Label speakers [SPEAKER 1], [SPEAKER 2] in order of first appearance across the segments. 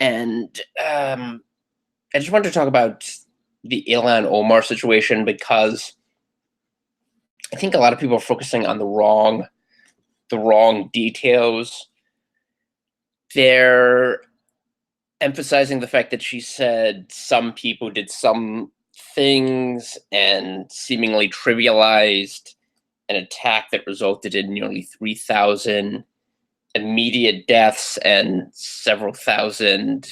[SPEAKER 1] And I just wanted to talk about the Ilhan Omar situation because I think a lot of people are focusing on the wrong details. They're emphasizing the fact that she said some people did some things and seemingly trivialized an attack that resulted in nearly 3,000 immediate deaths and several thousand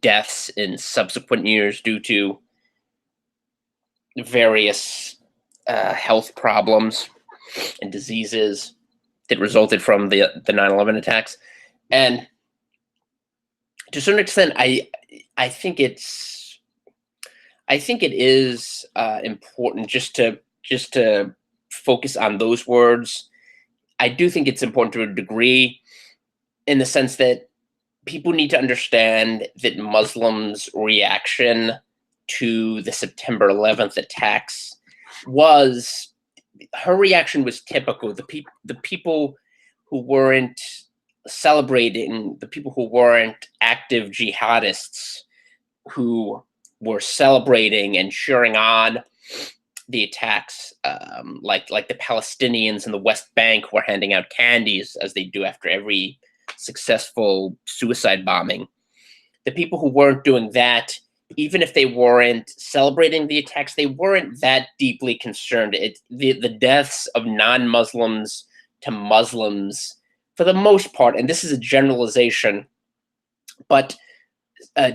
[SPEAKER 1] deaths in subsequent years due to various health problems and diseases that resulted from the 9/11 attacks. And to a certain extent, I think it's I think it is important just to focus on those words. I do think it's important to a degree, in the sense that people need to understand that Muslims' reaction to the September 11th attacks was her reaction was typical. The people who weren't celebrating, the people who weren't active jihadists, who were celebrating and cheering on the attacks, like the Palestinians in the West Bank who are handing out candies as they do after every successful suicide bombing. The people who weren't doing that, even if they weren't celebrating the attacks, they weren't that deeply concerned. The deaths of non-Muslims to Muslims, for the most part, and this is a generalization, but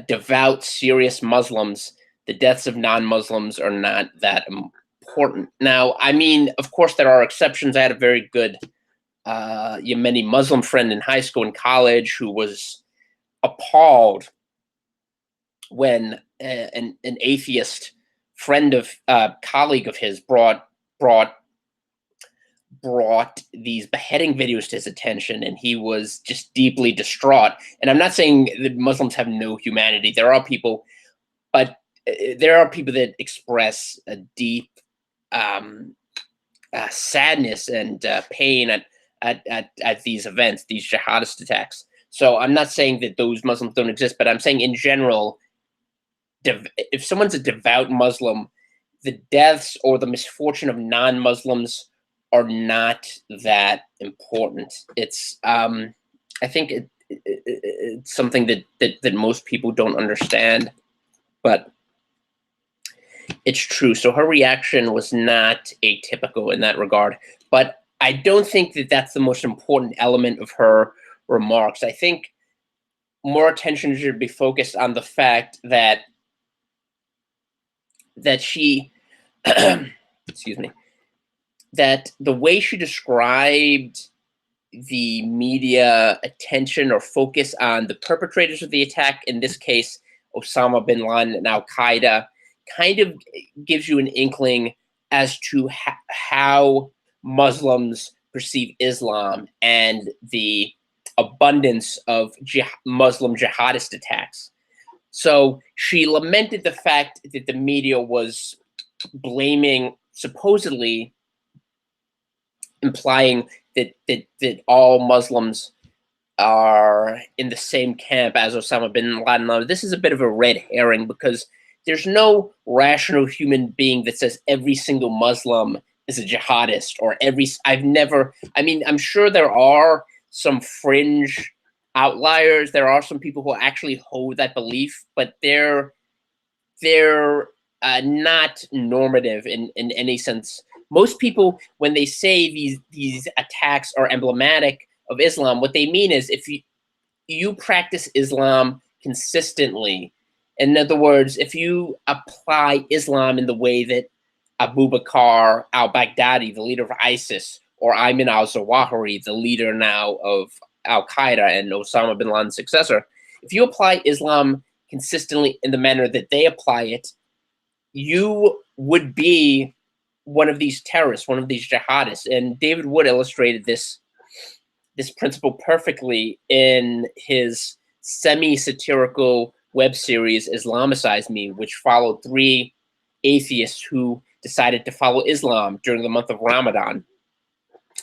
[SPEAKER 1] devout, serious Muslims, the deaths of non-Muslims are not that important. Now, I mean, of course, there are exceptions. I had a very good Yemeni Muslim friend in high school and college who was appalled when an atheist friend of colleague of his brought these beheading videos to his attention, and he was just deeply distraught. And I'm not saying that Muslims have no humanity. There are people, but there are people that express a deep sadness and pain at these events, these jihadist attacks. So I'm not saying that those Muslims don't exist, but I'm saying in general, if someone's a devout Muslim, the deaths or the misfortune of non-Muslims are not that important. It's I think it's something that most people don't understand, but it's true. So her reaction was not atypical in that regard, but I don't think that that's the most important element of her remarks. I think more attention should be focused on the fact that she excuse me, that the way she described the media attention or focus on the perpetrators of the attack, in this case Osama bin Laden and Al Qaeda, kind of gives you an inkling as to how Muslims perceive Islam and the abundance of Muslim jihadist attacks. So she lamented the fact that the media was blaming, supposedly implying that all Muslims are in the same camp as Osama bin Laden. Now, this is a bit of a red herring, because there's no rational human being that says every single Muslim is a jihadist, or I mean, I'm sure there are some fringe outliers. There are some people who actually hold that belief, but they're not normative in any sense. Most people, when they say these attacks are emblematic of Islam, what they mean is if you practice Islam consistently. In other words, if you apply Islam in the way that Abu Bakr al-Baghdadi, the leader of ISIS, or Ayman al-Zawahiri, the leader now of Al-Qaeda and Osama bin Laden's successor, if you apply Islam consistently in the manner that they apply it, you would be one of these terrorists, one of these jihadists. And David Wood illustrated this principle perfectly in his semi-satirical web series Islamicize Me, which followed three atheists who decided to follow Islam during the month of Ramadan.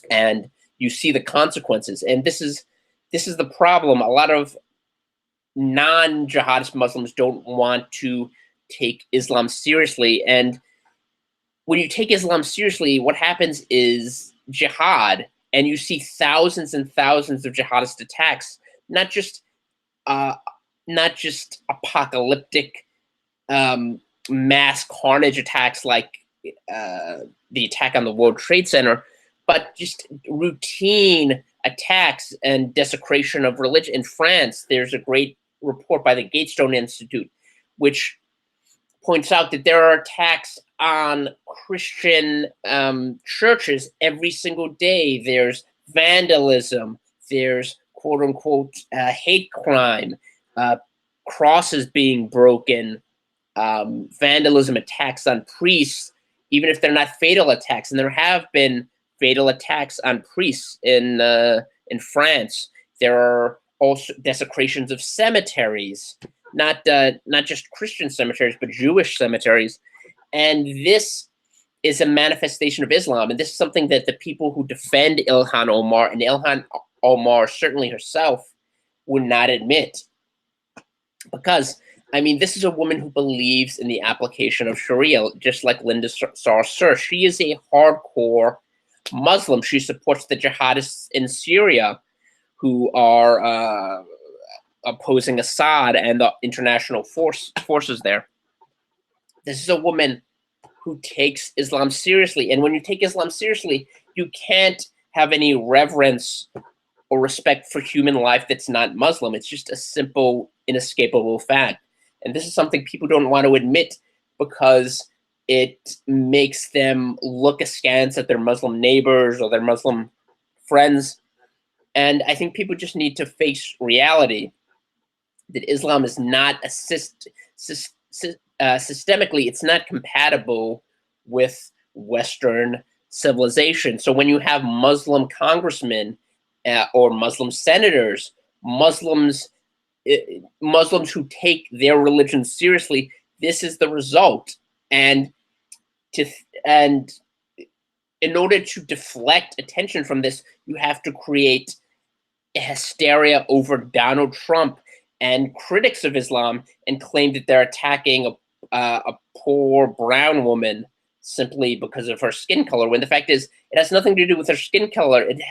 [SPEAKER 1] And you see the consequences. And this is this is the problem. A lot of non-jihadist Muslims don't want to take Islam seriously, and when you take Islam seriously, what happens is jihad, and you see thousands and thousands of jihadist attacks, not just uh, not just apocalyptic mass carnage attacks like the attack on the World Trade Center, but just routine attacks and desecration of religion. In France, there's a great report by the Gatestone Institute, which points out that there are attacks on Christian churches every single day. There's vandalism, there's quote unquote hate crime, crosses being broken, vandalism, attacks on priests, even if they're not fatal attacks. And there have been fatal attacks on priests in France. There are also desecrations of cemeteries, not just Christian cemeteries, but Jewish cemeteries. And this is a manifestation of Islam. And this is something that the people who defend Ilhan Omar, and Ilhan Omar certainly herself, would not admit. Because, I mean, this is a woman who believes in the application of Sharia, just like Linda Sarsour. She is a hardcore Muslim. She supports the jihadists in Syria who are opposing Assad and the international forces there. This is a woman who takes Islam seriously. And when you take Islam seriously, you can't have any reverence or respect for human life that's not Muslim. It's just a simple, inescapable fact. And this is something people don't want to admit because it makes them look askance at their Muslim neighbors or their Muslim friends. And I think people just need to face reality that Islam is not systemically, it's not compatible with Western civilization. So when you have Muslim congressmen or Muslim senators, Muslims who take their religion seriously, this is the result. And in order to deflect attention from this, you have to create a hysteria over Donald Trump and critics of Islam and claim that they're attacking a poor brown woman simply because of her skin color, when the fact is it has nothing to do with her skin color. It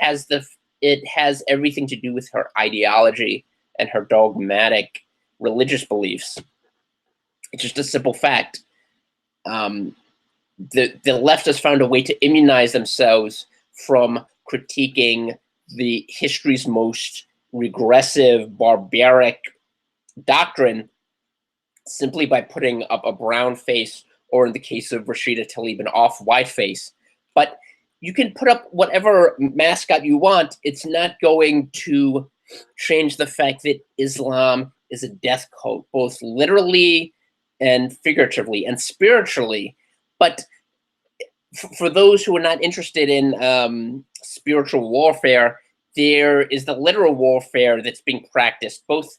[SPEAKER 1] has everything to do with her ideology and her dogmatic religious beliefs. It's just a simple fact. The left has found a way to immunize themselves from critiquing the history's most regressive, barbaric doctrine simply by putting up a brown face, or in the case of Rashida Tlaib, an off-white face. But you can put up whatever mascot you want. It's not going to change the fact that Islam is a death cult, both literally and figuratively and spiritually. But for those who are not interested in spiritual warfare, there is the literal warfare that's being practiced, both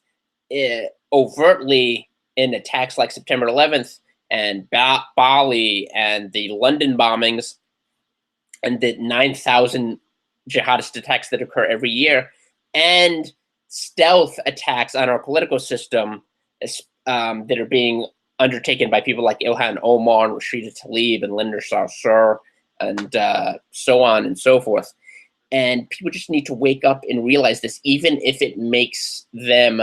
[SPEAKER 1] overtly in attacks like September 11th and Bali and the London bombings and the 9,000 jihadist attacks that occur every year, and stealth attacks on our political system that are being undertaken by people like Ilhan Omar, Rashida Tlaib, and Linda Sarsour, and so on and so forth. And people just need to wake up and realize this, even if it makes them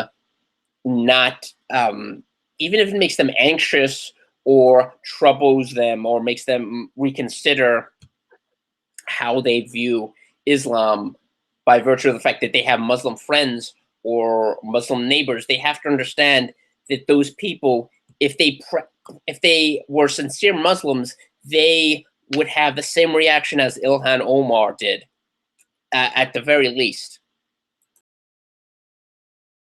[SPEAKER 1] even if it makes them anxious or troubles them or makes them reconsider how they view Islam by virtue of the fact that they have Muslim friends or Muslim neighbors. They have to understand that those people, if they were sincere Muslims, they would have the same reaction as Ilhan Omar did, at the very least.